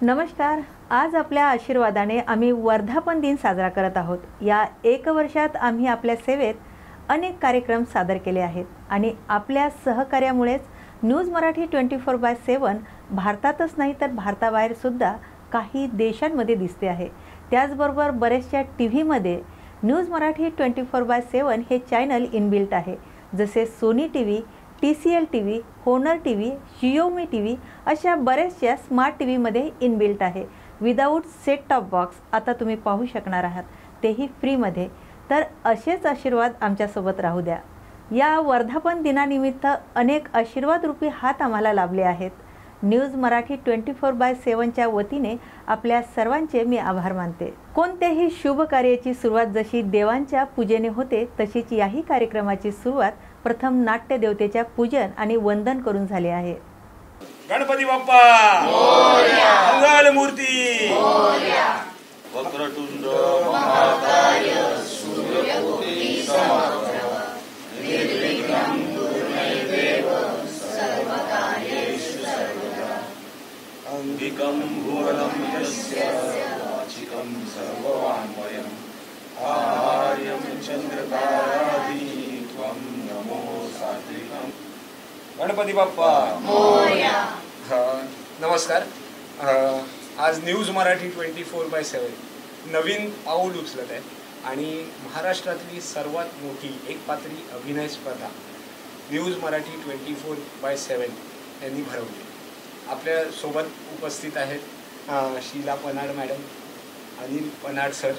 नमस्कार। आज आपल्या आशीर्वादाने आम्ही वर्धापन दिन साजरा करत आहोत। या एक वर्षात आम्ही आपल्या सेवेत अनेक कार्यक्रम सादर केले आहेत आणि आपल्या सहकार्यामुळेच न्यूज मराठी 24/7 भारतातच नाही तर भारताबाहेर सुद्धा काही देशांमध्ये दिसते आहे। त्याचबरोबर बरेचशा टीव्हीमध्ये न्यूज मराठी 24/7 हे चॅनल इनबिल्ट आहे, जसे Sony TV, TCL TV, Honor TV, Xiaomi TV अशा बरेचशा स्मार्ट टीव्हीमध्ये इनबिल्ट आहे। विदाऊट सेट टॉप बॉक्स आता तुम्ही पाहू शकणार आहात, तेही फ्रीमध्ये। तर असेच आशीर्वाद आमच्यासोबत राहू द्या। या वर्धापन दिनानिमित्त अनेक आशीर्वाद रूपी हात आम्हाला लाभले आहेत। न्यूज मराठी 24/7च्या वतीने आपल्या सर्वांचे मी आभार मानते। कोणत्याही शुभ कार्याची सुरुवात जशी देवांच्या पूजेने होते, तशीच याही कार्यक्रमाची सुरुवात प्रथम नाट्य देवतेच्या पूजन आणि वंदन करून झाले आहे। गणपती बाप्पा मोरया, मंगल मूर्ती मोरया, वक्रतुंड महाकाय सूर्यकोटि समप्रभ, निर्विघ्नं कुरुमेदेव सर्वकार्येषु सर्वदा, अंगिकं भुवनं यस्य वाचिकं सर्ववाङ्मयं, आहार्यं चन्द्रताराधि त्वं नमो सात्विकं। गणपती बाप्पा मोरया। नमस्कार। आज न्यूज मराठी 24/7 नवीन पाऊल उचलत आहे आणि महाराष्ट्रातली सर्वात मोठी एकपात्री अभिनय स्पर्धा न्यूज मराठी 24/7 यांनी भरवली। आपल्या सोबत उपस्थित आहेत शीला पनाड मॅडम, अनिल पनाड सर,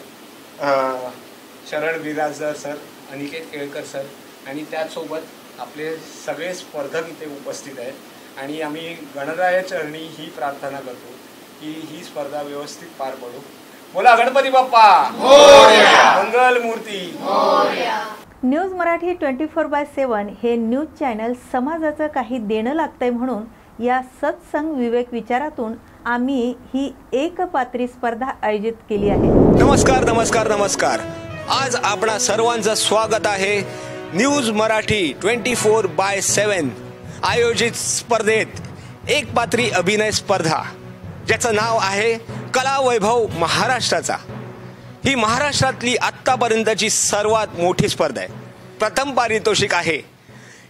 शरण बिराजदार सर, अनिकेत केळकर सर आणि त्याचसोबत आपले सगळे स्पर्धक इथे उपस्थित आहेत आणि आम्ही गणरायाचरणी ही प्रार्थना करतो की ही स्पर्धा व्यवस्थित पार पडो। बोला गणपती बाप्पा मोरया, मंगल मूर्ती मोरया। न्यूज मराठी 24/7 हे न्यूज चॅनल समाजाचं काही देणं लागतंय म्हणून या सत्संग विवेक विचारातून आम्ही ही एकपात्री स्पर्धा आयोजित केली आहे। नमस्कार नमस्कार नमस्कार। आज आपणा सर्वांचं स्वागत आहे न्यूज मराठी 24/7 आयोजित स्पर्धेत एकपात्री अभिनय स्पर्धा, ज्याचं नाव आहे कला वैभव महाराष्ट्राचा। ही महाराष्ट्रातली आत्तापर्यंतची सर्वात मोठी स्पर्धा आहे। प्रथम पारितोषिक आहे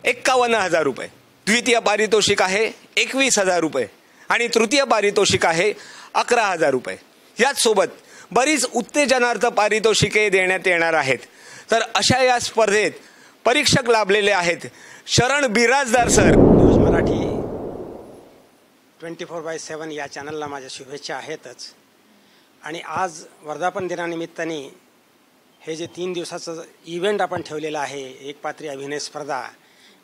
51,000 रुपये, द्वितीय पारितोषिक आहे 21,000 रुपये आणि तृतीय पारितोषिक आहे 11,000 रुपये। याचसोबत बरीच उत्तेजनार्थ पारितोषिके देण्यात येणार आहेत। तर अशा या स्पर्धेत परीक्षक लाभलेले आहेत शरण बिराजदार सर। न्यूज मराठी 24/7 या चॅनलला माझ्या शुभेच्छा आहेतच आणि आज वर्धापन दिनानिमित्ताने हे जे 3 दिवसाचं इव्हेंट आपण ठेवलेलं आहे एकपात्री अभिनय स्पर्धा,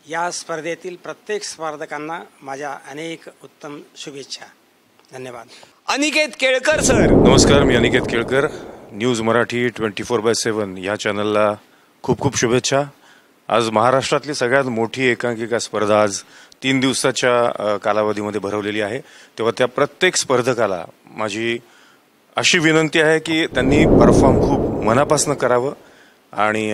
या स्पर्धेतील प्रत्येक स्पर्धकांना माझ्या अनेक उत्तम शुभेच्छा। धन्यवाद। अनिकेत केळकर सर। नमस्कार, मी अनिकेत केळकर। न्यूज मराठी 24/7 या चॅनलला खूप खूप शुभेच्छा। आज महाराष्ट्रातली सगळ्यात मोठी एकांकिका स्पर्धा आज 3 दिवसाच्या कालावधीमध्ये भरवलेली आहे, तेव्हा त्या प्रत्येक स्पर्धकाला माझी अशी विनंती आहे की त्यांनी परफॉर्म खूप मनापासून करावं आणि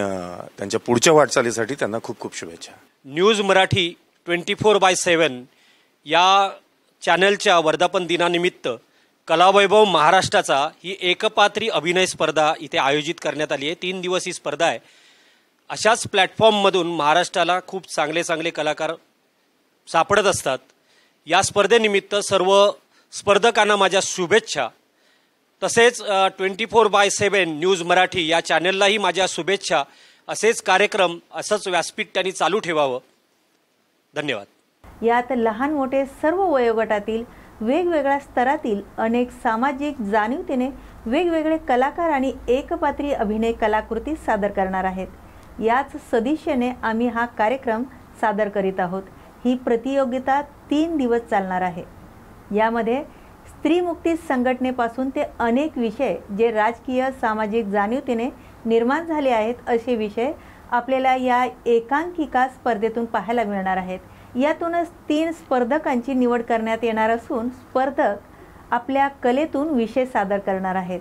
त्यांच्या पुढच्या वाटचालीसाठी त्यांना खूप खूप शुभेच्छा। न्यूज मराठी 24/7 या चॅनलच्या वर्धापन दिनानिमित्त कलावैभव महाराष्ट्राचा ही एकपात्री अभिनय स्पर्धा इथे आयोजित करण्यात आली आहे। 3 दिवस ही स्पर्धा आहे। अशाच प्लॅटफॉर्ममधून महाराष्ट्राला खूप चांगले चांगले कलाकार सापडत असतात। या स्पर्धेनिमित्त सर्व स्पर्धकांना माझ्या शुभेच्छा। तसेच 24/7 न्यूज मराठी या चॅनललाही माझ्या शुभेच्छा। असेच कार्यक्रम असंच व्यासपीठ त्यांनी चालू ठेवावं। धन्यवाद। यात लहान मोठे सर्व वयोगटातील वेगवेगळ्या स्तरातील अनेक सामाजिक जाणीवतेने वेगवेगळे कलाकार आणि एकपात्री अभिनय कलाकृती सादर करणार आहेत। याच सदिच्छेने आम्ही हा कार्यक्रम सादर करीत आहोत। ही प्रतियोगिता 3 दिवस चालणार आहे। यामध्ये स्त्रीमुक्ती संघटनेपासून ते अनेक विषय जे राजकीय सामाजिक जाणीवतेने निर्माण झाले आहेत, असे विषय आपल्याला या एकांकिका स्पर्धेतून पाहायला मिळणार आहेत। यातूनच 3 स्पर्धकांची निवड करण्यात येणार असून स्पर्धक आपल्या कलेतून विषय सादर करणार आहेत।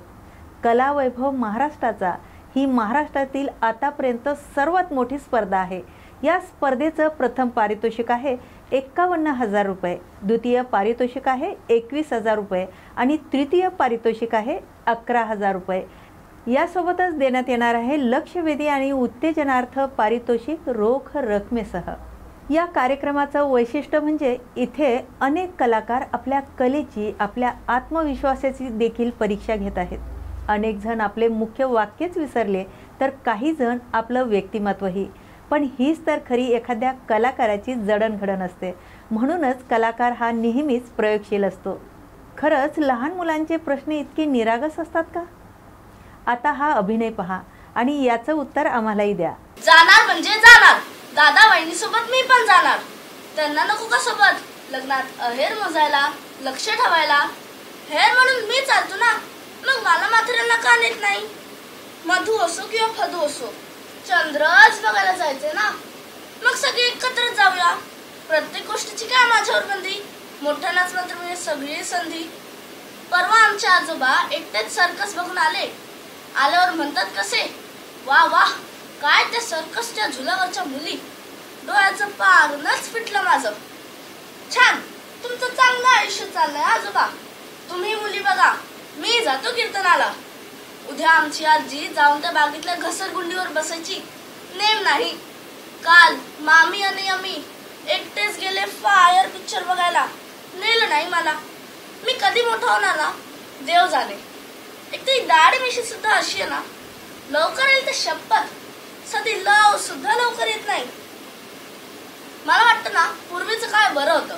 कला वैभव महाराष्ट्राचा ही महाराष्ट्रातील आतापर्यंत सर्वात मोठी स्पर्धा आहे। या स्पर्धेचं प्रथम पारितोषिक आहे 51,000 रुपये, द्वितीय पारितोषिक आहे 21,000 रुपये आणि तृतीय पारितोषिक आहे 11,000 रुपये. यासोबतच देण्यात येणार आहे लक्षवेधी आणि उत्तेजनार्थ पारितोषिक रोख रकमेसह. या कार्यक्रमाचं वैशिष्ट्य म्हणजे इथे अनेक कलाकार आपल्या कलेची, आपल्या आत्मविश्वासाची देखील परीक्षा घेत आहेत. अनेक जण आपले मुख्य वाक्यच विसरले तर काही जण आपलं व्यक्तिमत्वही. पण हीच तर खरी एखाद्या कलाकाराची जडणघडण असते. म्हणूनच कलाकार हा नेहमीच प्रयोगशील असतो. खरंच लहान मुलांचे प्रश्न इतके निरागस असतात का? आता हा अभिनय पहा आणि याचं उत्तर आम्हालाही द्या. जाणार म्हणजे जाणार. दादा वहिनी सोबत मी पण जाणार. त्यांना नको का सोबत? लग्नात अहेर मोजायला, लक्ष ठेवायला. हेर म्हणून मी चालतो ना, मग मला म्हाताऱ्यांना का नेत नाही? मधू असो किंवा फदू असो, चंद्रच बघायला जायचे ना, मग सगळे एकत्र जाऊया. प्रत्येक गोष्टीची काय माझ्यावर बंदी? मोठ्यानाच मात्र म्हणजे सगळी संधी. परवा आमचे आजोबा एकटेच सर्कस बघून आले. आल्यावर म्हणतात कसे, वा वा, काय त्या सर्कसच्या झुलावरच्या मुली. डोळ्याचं पारणच फिटलं माझं. छान, तुमचं चांगलं आयुष्य चाललंय आजोबा. तुम्ही मुली बघा, मी जातो कीर्तनाला. उद्या आमची आजी जाऊन त्या बागेतल्या घसरगुंडीवर बसायची. नेम नाही. काल मामी आणि आम्ही एकटेच गेले फायर पिक्चर बघायला. नेलं नाही मला. मी कधी मोठा होणार ना, देव जाणे. एक ती दाढी मिशी सुद्धा अशी आहे ना, लवकर येईल तर शपथ, सदी लव सुद्धा लवकर येत नाही. मला वाटतं ना, पूर्वीचं काय बरं होतं.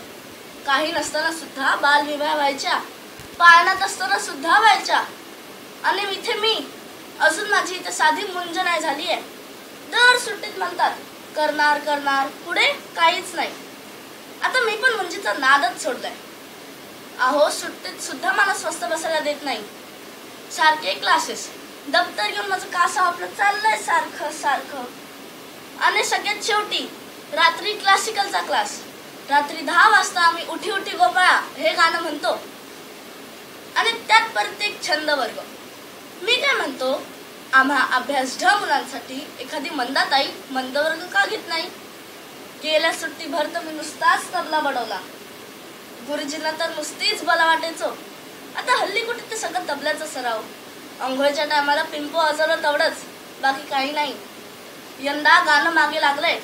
काही नसताना सुद्धा बालविवाह व्हायच्या, पाळण्यात असताना सुद्धा व्हायच्या. आणि इथे मी अजून माझी इथे साधी मुंज नाही झाली आहे. दर सुट्टीत म्हणतात करणार करणार, पुढे काहीच नाही. आता मी पण मुंजीचा नादच सोडलाय. अहो, सुट्टीत सुद्धा मला स्वस्त बसायला देत नाही. सारखे क्लासेस, दप्तर घेऊन माझं कासा आपलं चाललंय सारखं सारखं. आणि सगळ्यात शेवटी रात्री क्लासिकलचा क्लास. रात्री 10 वाजता आम्ही उठी उठी गोपाळा हे गाणं म्हणतो. आणि त्यात परत एक छंद वर्ग. मी काय म्हणतो, आम्हा अभ्यास ढ मुलांसाठी एखादी मंदाताई मंदवर्ग का घेत नाही? गेल्या सुट्टीभर तर मी नुसताच तबला बडवला. गुरुजींना तर नुसतीच मला वाटायचो. आता हल्ली कुठे ते सगळं तबल्याचा सराव. अंघोळच्या टायमाला पिंपो वाजवलं तेवढंच, बाकी काही नाही. यंदा गाणं मागे लागलंय.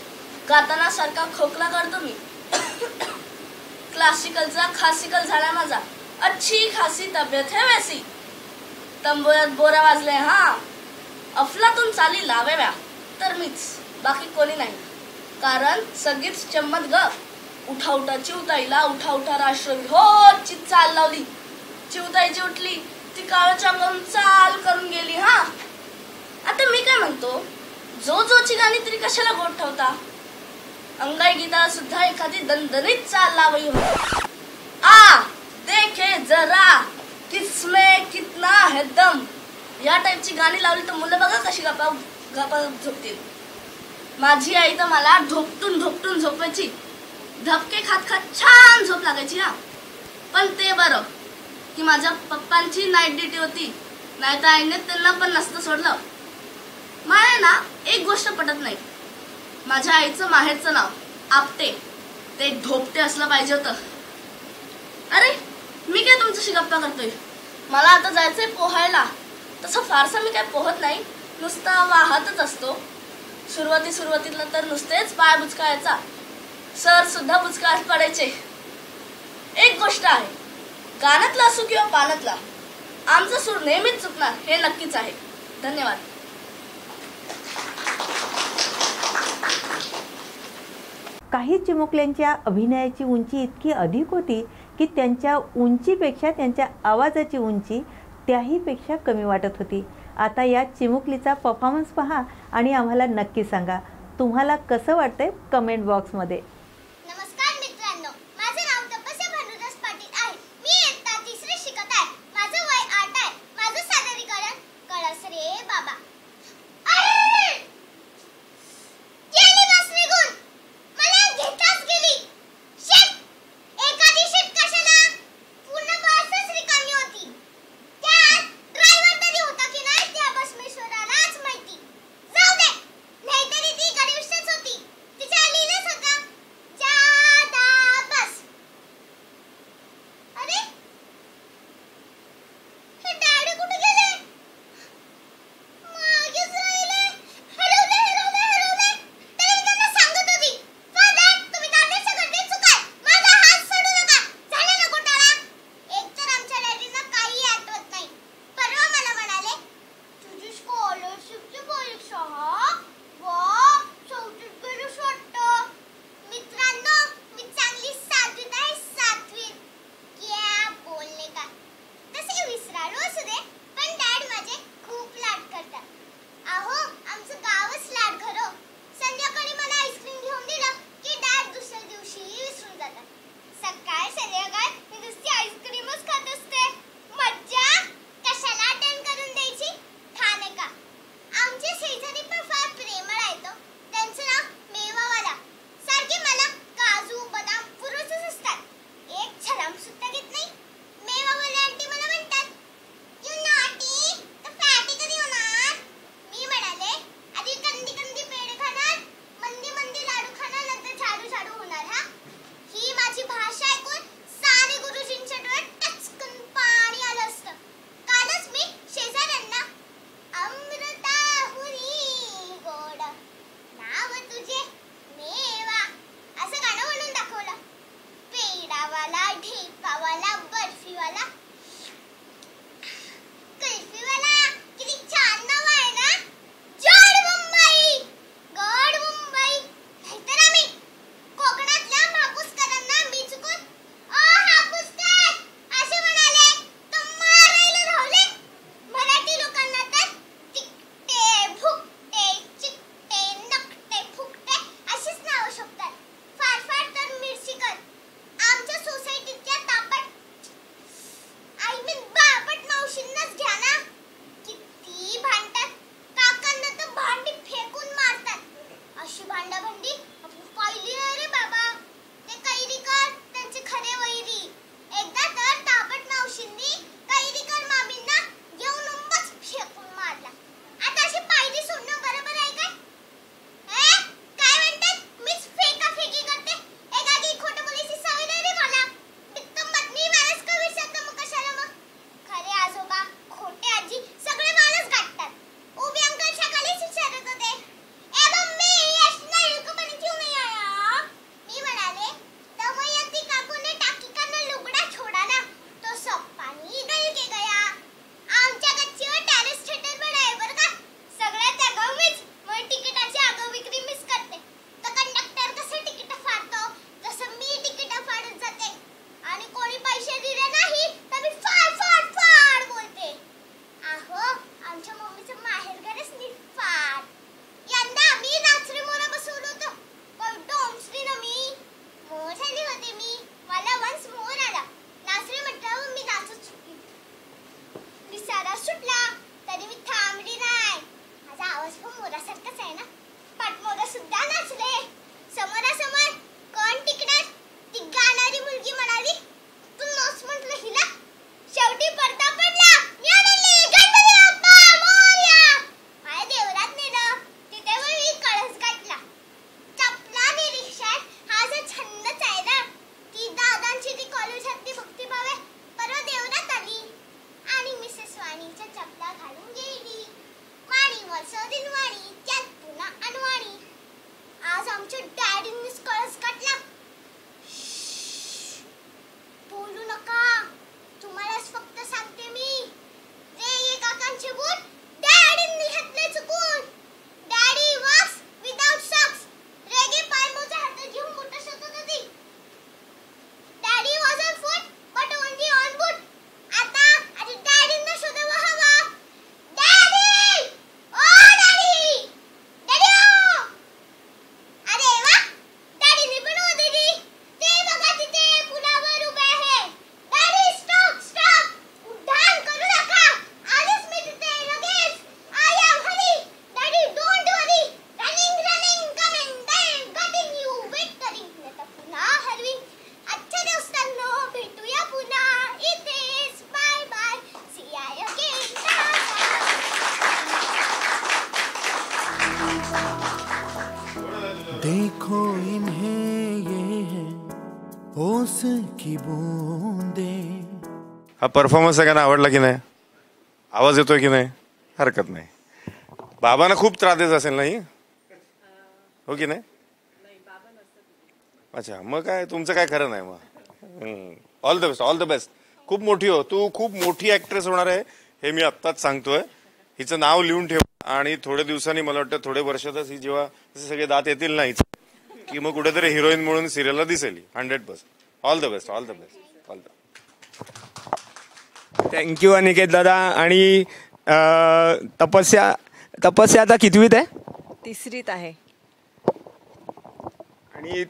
गाताना सारखा खोकला करतो मी. क्लासिकलचा खासिकल झाला माझा. अच्छी खासी तब्येत है वैसी. तंबोऱ्यात बोरा वाजले हा. अफलातून चाली लावाव्या तर मीच, बाकी कोणी नाही. कारण सगळीच चम्मत ग. उठा उठा चिवताईला, उठा उठा राष्ट्रवीर हो ची चाल लावली. चिवताईची उठली, ती काळच्या अंगावरून चाल करून गेली हा. आता मी काय म्हणतो, जो जोची गाणी तरी कशाला गोट ठेवता? अंगाई गीताला सुद्धा एखादी दणदणीत चाल लावाई होती. आ देखे जरा किसमें कितना है दम, या टाईपची गाणी लावली तर मुलं बघा कशी गप्पा झोपतील. माझी आई तर मला ढोपटून ढोपटून झोपायची. धपके खात खात छान झोप लागायची हा. पण ते बरं की माझ्या पप्पांची नाईट ड्युटी होती, नाही तर आईने त्यांना पण नसतं सोडलं. मला ना एक गोष्ट पटत नाही. माझ्या आईचं माहेरचं नाव आपटे, ते ढोपटे असलं पाहिजे होतं. अरे मी काय तुमच्याशी गप्पा करतोय? मला आता जायचंय पोहायला. तसं फारसं मी काय पोहत नाही, नुसता वाहतच असतो. सुरुवातीला तर नुसतेच पाय बुचकायचा, सर सुद्धा बुचकाळत पडायचे. एक गोष्ट आहे, गाण्यातला असो किंवा पाण्यातला, आमचा सूर नेहमीच चुकणार हे नक्कीच आहे. धन्यवाद. काही चिमुकल्यांच्या अभिनयाची उंची इतकी अधिक होती की त्यांच्या उंचीपेक्षा त्यांच्या आवाजाची उंची त्याहीपेक्षा कमी वाटत होती. आता या चिमुकलीचा परफॉर्मन्स पहा आणि आम्हाला नक्की सांगा तुम्हाला कसं वाटतंय कमेंट बॉक्समध्ये. नमस्कार मित्रांनो, माझे नाव तपस्या भानुदास पाटील आहे. मी इयत्ता 3री शिकत आहे. माझं वय 8 आहे. माझं सादरीकरण कळस रे बाबा. गेली बस निघून, मला घेताच गेली. शिट, एखादी शिट कशाला? पूर्ण बसच रिकामी होती. त्यात ड्रायव्हर तरी होता की नाही त्या बसमेश्वरालाच माहिती. जाऊ दे, नाहीतरी ती गरीबच होती. तिच्या लिहिलंच होता देखो इन्हें ये है ओस की बूंदे. हा परफॉर्मन्स सगळ्यांना आवडला की नाही? आवाज येतोय की नाही? हरकत नाही. बाबांना खूप त्रास देत असेल नाही, हो की नाही? अच्छा, मग काय तुमचं काय खरं नाही. मग all the best, all the best. खूप मोठी हो तू, खूप मोठी ऍक्ट्रेस होणार आहे हे मी आत्ताच सांगतोय. हिचं नाव लिहून ठेव आणि थोड्या दिवसांनी, मला वाटतं थोड्या वर्षातच ही जेव्हा सगळे दात येतील ना हिचं, की मग कुठेतरी हिरोईन म्हणून सिरियलला दिसेल 100%. All the best, all the best, all the. Thank you Aniket दादा. आणि तपस्या आता कितवीत आहे? तिसरीत आहे. आणि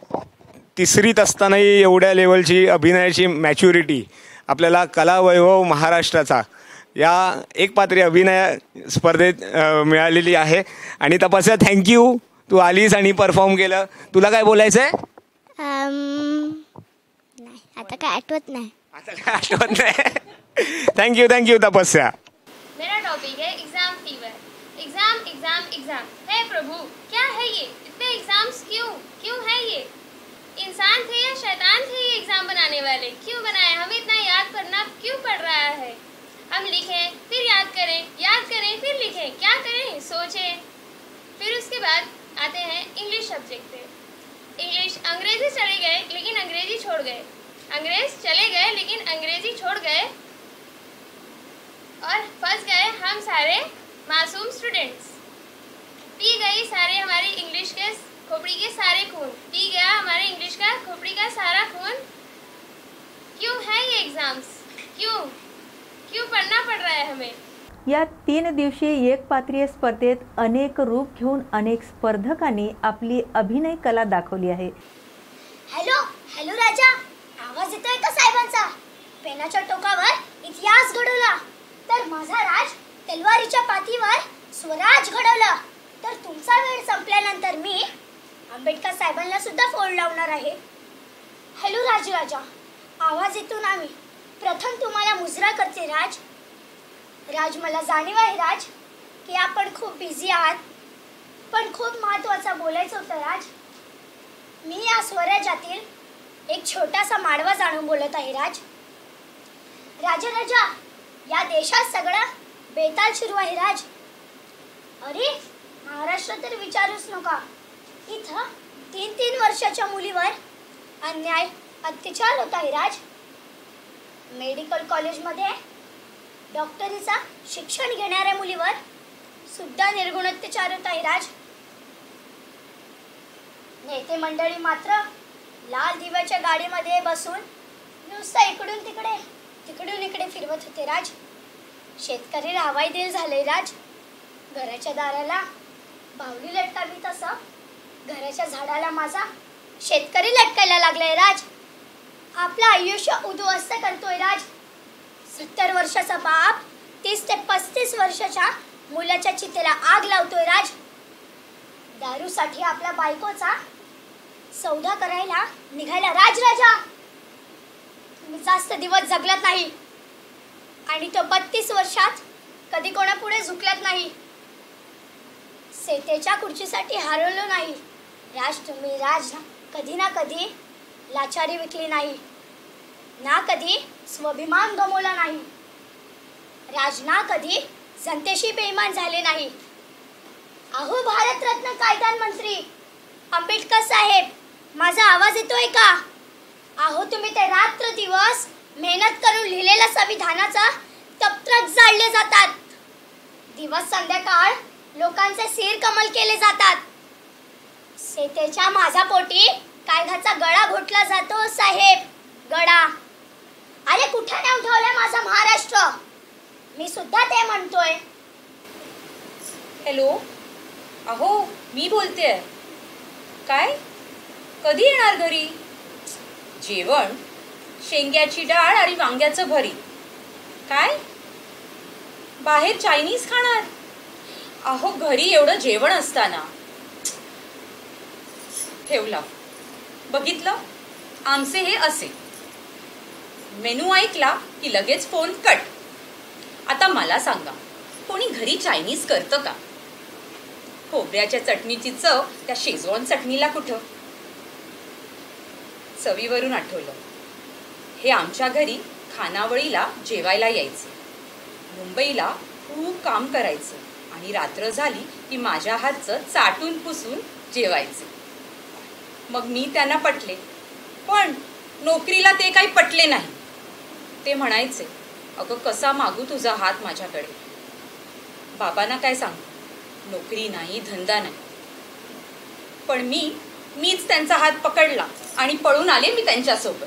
तिसरीत असतानाही एवढ्या लेवलची अभिनयाची मॅच्युरिटी आपल्याला कलावैभव महाराष्ट्राचा या एकपात्री अभिनय स्पर्धेत मिळालेली आहे. आणि तपस्या थँक्यू, तू आलीस आणि परफॉर्म केलं. तुला काय बोलायचं आहे? नाही, आता काय आठवत नाही. थँक्यू थँक्यू तपस्या. मेरा टॉपिक है exam fever. Exam exam exam. हे प्रभु, क्या है ये? इतने एग्जाम्स क्यों है ये? इंसान थे या शैतान थे ये एग्जाम बनाने वाले? क्यों बनाए? हमें इतना याद करना क्यों पड़ रहा है? हम लिखें फिर याद करें फिर लिखें. क्या करें? सोचें. फिर उसके बाद आते हैं इंग्लिश सब्जेक्ट पे. इंग्लिश, अंग्रेजी चले गए लेकिन अंग्रेजी छोड़ गए. अंग्रेज चले गए लेकिन अंग्रेजी छोड़ गए और फंस गए हम सारे मासूम स्टूडेंट्स. पी गई सारे हमारी इंग्लिश के खोपड़ी के सारे खून. पी गया हमारे इंग्लिश का खोपड़ी का सारा खून. क्यों है ये एग्जाम्स? क्यों पढ़ना पड़ रहा है हमें? या 3 दिवसीय एकपात्रीय स्पर्धेत अनेक रूप घेऊन अनेक स्पर्धकांनी आपली अभिनय कला दाखवली आहे. हॅलो हॅलो राजा, आवाज येतोय का साहेबांचा? पेनाच्या टोकावर इतिहास घडवला तर माझा राज तलवारीच्या पाठीवर स्वराज घडवला. तर तुमचा वेळ संपल्यानंतर मी आंबेडकर साहेबांना सुद्धा फोन लावणार आहे. हॅलो राजा, आवाज येतो ना? मी प्रथम तुम्हाला मुजरा करते राज. मला जाणीव आहे राज की आपण खूप बिझी आहात, पण खूप महत्त्वाचं बोलायचं होतं राज. मी या स्वराज्यातील एक छोटासा माडवा जाणून बोलत आहे राज. राजा, या देशात सगळं बेताल सुरू आहे राज. अरे महाराष्ट्र तर विचारूच नका. इथं 3 वर्षाच्या मुलीवर अन्याय अत्याचार होत आहे राज. मेडिकल कॉलेजमध्ये डॉक्टरीचा शिक्षण घेणाऱ्या मुलीवर सुद्धा निर्गुण अत्याचार होत आहे राज. नेते मंडळी मात्र लाल दिव्याच्या गाडीमध्ये बसून नुसतं तिकडून इकडे फिरवत होते राज. शेतकरी हवाई दिल झाले राज. घराच्या दाराला बावली लटकावी तसं घराच्या झाडाला माझा शेतकरी लटकायला लागलाय राज. आपलं आयुष्य उद्ध्वस्त करतोय राज. 70 वर्षाचा बाप 30 ते 35 वर्षाच्या मुलाच्या चितेला आग लावतोय राज. दारूसाठी आपल्या बायकोचा सौदा करायला निघायला राजा. तुम्ही जास्त दिवस जगलात नाही आणि तो 32 वर्षात कधी कोणापुढे झुकलात नाही. सेतेच्या खुर्चीसाठी हरवलो नाही राज. तुम्ही राज कधी ना कधी लाचारी विकली नाही ना, कधी स्वाभिमान गमावला नाही राज, ना कधी जनतेशी बेईमान झाले नाही. अहो भारतरत्न कायदा मंत्री आंबेडकर साहेब, माझा आवाज येतोय का? अहो तुम्ही ते रात्र दिवस मेहनत करून लिहिलेल्या संविधानाचा तपत्रक जाळले जातात. दिवस संध्याकाळ लोकांचे सिर कमल केले जातात. सेतेच्या माझा पोटी कायद्याचा गळा घोटला जातो साहेब, गळा. अरे कुठे नेऊन ठेवलाय माझा महाराष्ट्र? मी सुद्धा ते म्हणतोय. हॅलो, अहो मी बोलतेय. काय, कधी येणार घरी? जेवण, शेंग्याची डाळ आणि वांग्याचं भरीत. काय, बाहेर चायनीज खाणार? अहो घरी एवढं जेवण असताना. ठेवला, बघितलं, आमचे हे असे. मेनू ऐकला की लगेच फोन कट. आता मला सांगा, कोणी घरी चायनीज करतं का? खोबऱ्याच्या चटणीची चव त्या शेजवान चटणीला कुठं. चवीवरून आठवलं, हे आमच्या घरी खानावळीला जेवायला यायचे. मुंबईला खूप काम करायचं आणि रात्र झाली की माझ्या हातचं चाटून पुसून जेवायचे. मग मी त्यांना पटले, पण नोकरीला ते काही पटले नाही. ते म्हणायचे, अगं कसा मागू तुझा हात माझ्याकडे. बाबांना काय सांगू, नोकरी नाही, धंदा नाही. पण मीच त्यांचा हात पकडला आणि पळून आले मी त्यांच्यासोबत.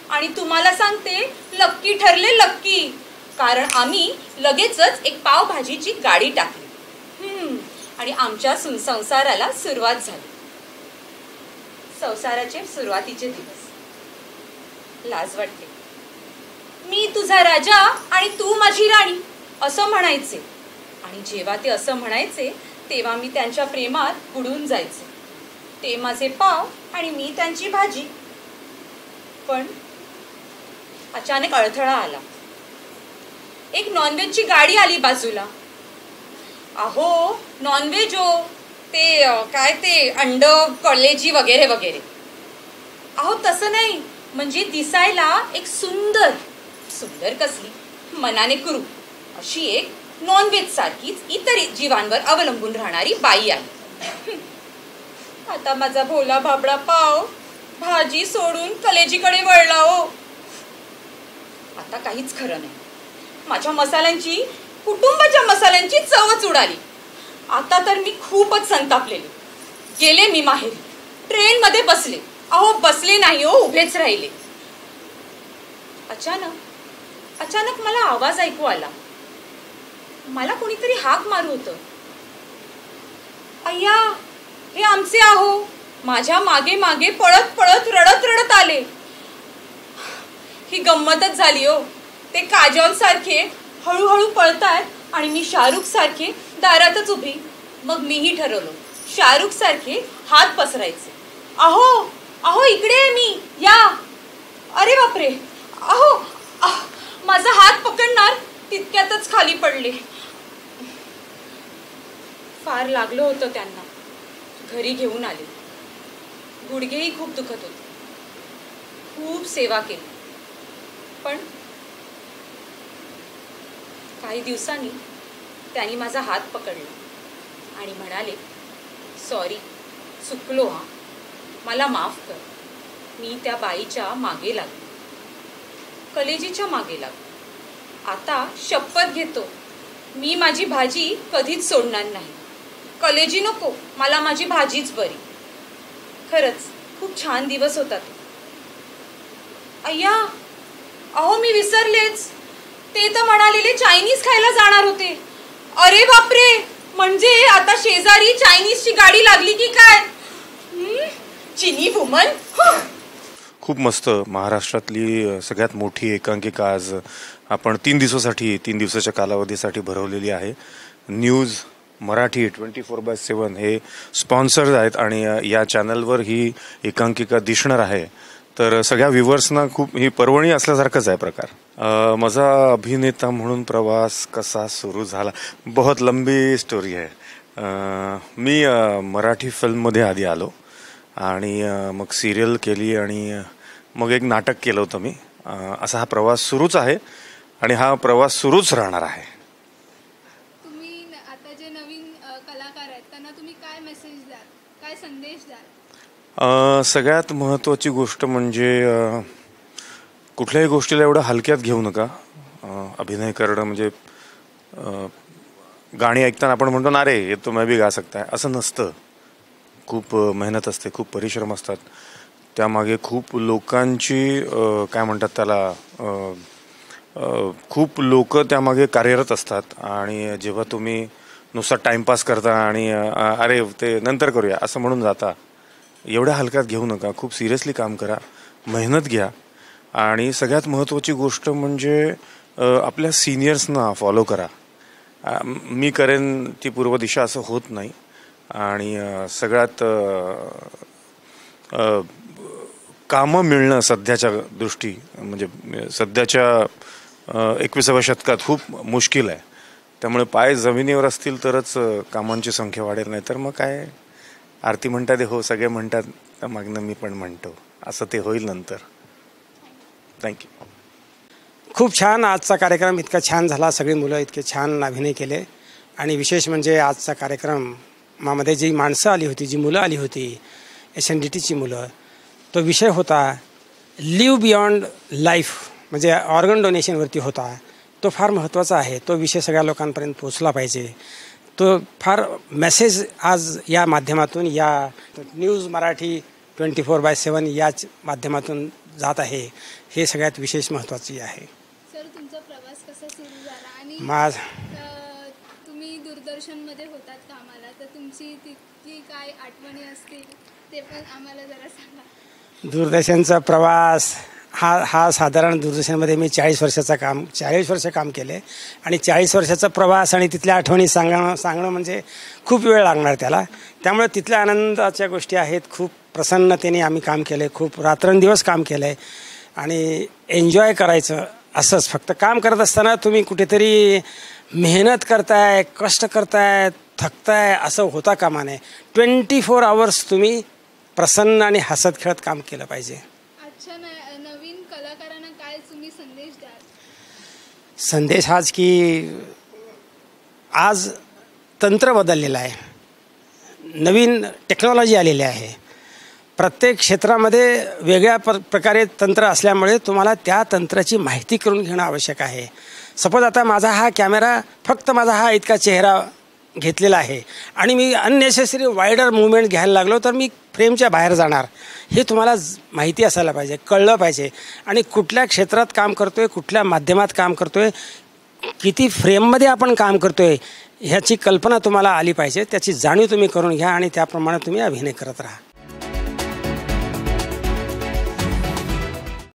आणि तुम्हाला सांगते, लक्की ठरले, लक्की. कारण आम्ही लगेचच एक पावभाजीची गाडी टाकली आणि आमच्या संसाराला सुरुवात झाली. संसाराचे सुरुवातीचे दिवस. लाज वाटते. मी तुझा राजा आणि तू माझी राणी असं म्हणायचे. आणि जेव्हा ते असं म्हणायचे तेव्हा मी त्यांच्या प्रेमात बुडून जायचे. ते माझे पाव आणि मी त्यांची भाजी. पण अचानक अडथळा आला. एक नॉनव्हेजची गाडी आली बाजूला. अहो नॉनव्हेज हो, ते काय ते अंड, कलेजी वगैरे वगैरे. अहो तसं नाही, म्हणजे दिसायला एक सुंदर कसली, मनाने करू अशी एक नॉनव्हेज सारखीच इतर जीवांवर अवलंबून राहणारी बाई आली. आता माझा भोला भाबडा पाव भाजी सोडून कलेजीकडे वळला हो. आता काहीच खरं नाही. माझ्या मसाल्यांची, कुटुंबाच्या मसाल्यांची चवच उडाली. आता तर मी खूपच संतापलेले. गेले मी माहेरी. ट्रेनमध्ये बसले. अहो बसले नाही हो, उभेच राहिले. अचानक मला आवाज ऐकू आला. मला कोणीतरी हाक मारू होतं. अय्या, हे आमचे आहो. माझ्या मागे मागे पळत पळत रडत आले. ही गंमतच झाली हो. ते काजोल सारखे हळूहळू पळतायत आणि मी शाहरुख सारखे दारातच उभी. मग मीही ठरवलं, शाहरुख सारखे हात पसरायचे. अहो इकडे आहे मी, या. अरे बापरे, अहो माझा हात पकडणार तितक्यातच खाली पडले. फार लागलं होतं त्यांना. घरी घेऊन आले. गुडघेही खूप दुखत होते. खूप सेवा केली. पण काही दिवसांनी त्यांनी माझा हात पकडला आणि म्हणाले, सॉरी, चुकलो हा, मला माफ कर. मी त्या बाईच्या मागे लागलो, कलेजीच्या मागे लागलो. आता शपथ घेतो, मी माझी भाजी कधीच सोडणार नाही. कलेजी नको, मला माझी भाजीच बरी. खरंच खूप छान दिवस होता तो. अय्या, अहो मी विसरलेच. ते तर म्हणालेले चायनीज खायला जाणार होते. अरे बापरे, म्हणजे आता शेजारी चायनीजची गाडी लागली की काय? चिनी वुमन. खूप मस्त. महाराष्ट्रातली सगळ्यात मोठी एकांकिका आज आपण 3 दिवसाच्या कालावधीसाठी भरवलेली आहे. न्यूज मराठी 24/7 हे स्पॉन्सर्स आहेत आणि या चॅनलवर ही एकांकिका दिसणार आहे. तर सगळ्या व्ह्युअर्सना खूप ही पर्वणी असल्यासारखंच आहे प्रकार. माझा अभिनेता म्हणून प्रवास कसा सुरू झाला, बहुत लंबी स्टोरी आहे. मी मराठी फिल्ममध्ये आधी आलो आणि मग सिरियल केली आणि मग एक नाटक केलं होतं मी. असा हा प्रवास सुरूच आहे आणि हा प्रवास सुरूच राहणार आहे. तुम्ही आता जे नवीन कलाकार आहेत त्यांना तुम्ही काय मेसेज द्याल, काय संदेश द्याल? सगळ्यात महत्त्वाची गोष्ट म्हणजे कुठल्याही गोष्टीला एवढं हलक्यात घेऊ नका. अभिनय करणं म्हणजे गाणी ऐकताना आपण म्हणतो ना, अरे हे तो मैं भी गा सकता है, असं नसतं. खूप मेहनत असते, खूप परिश्रम असतात. त्यामागे खूप लोकांची काय म्हणतात त्याला, खूप लोक त्यामागे कार्यरत असतात. आणि जेव्हा तुम्ही नुसता टाइमपास करता आणि अरे ते नंतर करूया असं म्हणून जाता, एवढ्या हलक्यात घेऊ नका. खूप सिरियसली काम करा, मेहनत घ्या. आणि सगळ्यात महत्त्वाची गोष्ट म्हणजे आपल्या सिनियर्सना फॉलो करा. मी करेन ती पूर्व दिशा असं होत नाही. आणि सगळ्यात कामं मिळणं सध्याच्या म्हणजे सध्याच्या 21व्या शतकात खूप मुश्किल आहे. त्यामुळे पाय जमिनीवर असतील तरच कामांची संख्या वाढेल, नाही तर मग काय आरती म्हणतात हो सगळे म्हणतात तर मागणं मी पण म्हणतो, असं ते होईल नंतर. थँक्यू. खूप छान आजचा कार्यक्रम इतका छान झाला, सगळी मुलं इतके छान अभिनय केले. आणि विशेष म्हणजे आजचा कार्यक्रमामध्ये जी माणसं आली होती, जी मुलं आली होती, SNDTची मुलं, तो विषय होता लिव्ह बियॉन्ड लाईफ, म्हणजे ऑर्गन डोनेशनवरती होता. तो फार महत्त्वाचा आहे. तो विषय सगळ्या लोकांपर्यंत पोचला पाहिजे. तो फार मेसेज आज या माध्यमातून, या न्यूज मराठी 24/7 याच माध्यमातून जात आहे. हे सगळ्यात विशेष महत्त्वाचे आहे. सर, तुमचा प्रवास कसा सुरू झाला आणि तुम्ही दूरदर्शनमध्ये होतात कामाला, तर तुमची तिथली काय आठवणी असतील ते पण आम्हाला जरा सांगा. दूरदर्शनचा प्रवास हा साधारण दूरदर्शनमध्ये मी 40 वर्ष काम केले आणि 40 वर्षाचा प्रवास आणि तिथल्या आठवणी सांगणं म्हणजे खूप वेळ लागणार त्याला. त्यामुळे तिथल्या आनंदाच्या गोष्टी आहेत. खूप प्रसन्नतेने आम्ही काम केलं, खूप रात्रंदिवस काम केलं आहे आणि एन्जॉय करायचं. असंच फक्त काम करत असताना तुम्ही कुठेतरी मेहनत करताय, कष्ट करताय, थकताय असं होता कामा नये. 24 आवर्स तुम्ही प्रसन्न आणि हसत खेळत काम केलं पाहिजे. अच्छा, नवीन कलाकारांना काय तुम्ही संदेश द्याल? संदेश हाच की आज तंत्र बदललेलं आहे, नवीन टेक्नॉलॉजी आलेली आहे. प्रत्येक क्षेत्रामध्ये वेगळ्या प्रकारे तंत्र असल्यामुळे तुम्हाला त्या तंत्राची माहिती करून घेणं आवश्यक आहे. सपोज आता माझा हा कॅमेरा फक्त माझा हा इतका चेहरा घेतलेला आहे आणि मी अननेसेसरी वायडर मुवमेंट घ्यायला लागलो तर मी फ्रेमच्या बाहेर जाणार. हे तुम्हाला माहिती असायला पाहिजे, कळलं पाहिजे. आणि कुठल्या क्षेत्रात काम करतो आहे, कुठल्या माध्यमात काम करतो आहे, किती फ्रेममध्ये आपण काम करतो आहे ह्याची कल्पना तुम्हाला आली पाहिजे. त्याची जाणीव तुम्ही करून घ्या आणि त्याप्रमाणे तुम्ही अभिनय करत राहा.